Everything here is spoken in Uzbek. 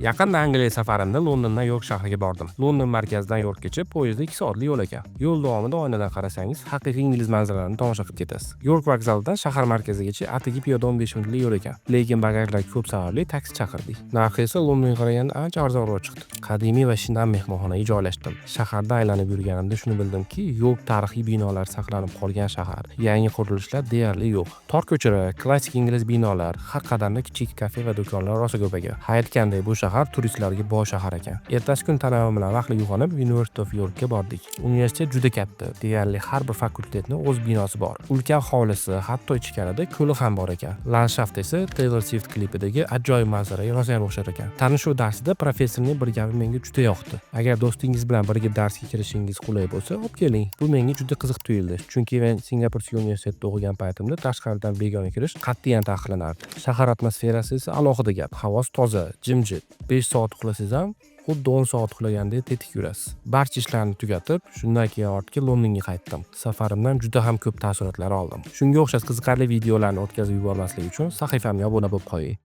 Yaqinda Angliya safarimda Londondan York shahriga bordim. London markazidan Yorkgacha poyezdda 2 soatlik yo'l ekan. Yo'l davomida oynadan qarasangiz, haqiqiy ingliz manzaralarini tomosha qilib ketasiz. York vokzalidan shahar markazigacha atigi piyoda 15 minutlik yo'l ekan. Lekin bagajlar ko'p sababli taksi chaqirdik. Narxi esa Londonga qaraganda ancha arzonroq chiqdi. Qadimiy va shinam mehmonxonaga joylashdim. Shaharda aylanib yurganimda shuni bildimki, York tarixiy binolar saqlanib qolgan shahar. Yangi qurilishlar deyarli yo'q. Tor ko'chalar, klassik ingliz binolar, har qadamda kichik kafe va do'konlar rosa ko'paygan. Aytganday bu shahar turistlarga boy shahar ekan. Ertasi kun tanovul bilan vaqtli uyg'onib University of Yorkka bordik. Universitet juda katta. Deyarli har bir fakultetning o'z binosi bor. Ulkan hovlisi, hatto ichkarida ko'li ham bor ekan. Landshaft esa Taylor Swift klipidagi ajoyib manzaraga rosa o'xshar ekan. Tanishuv darsida professorning bir gapi menga juda yoqdi. Agar do'stingiz bilan birga darsga kirishingiz qulay bo'lsa, olib keling. Bu menga juda qiziq tuyuldi. Chunki men Singapur universitetida o'qigan paytimda tashqaridan begona kirish qat'iyan taqiqlanardi. Shahar atmosferasi esa alohida gap. Havo toza, jimjit. 5 soat uxlasangiz ham xuddi 10 soat uxlagandek tetik yurasiz. Barcha ishlarni tugatib, shundan keyin ortga Londonga qaytdim. Safarimdan juda ham ko'p taassurotlar oldim. Shunga o'xshash qiziqarli videolarni o'tkazib yubormaslik uchun sahifamga obuna bo'lib qo'ying.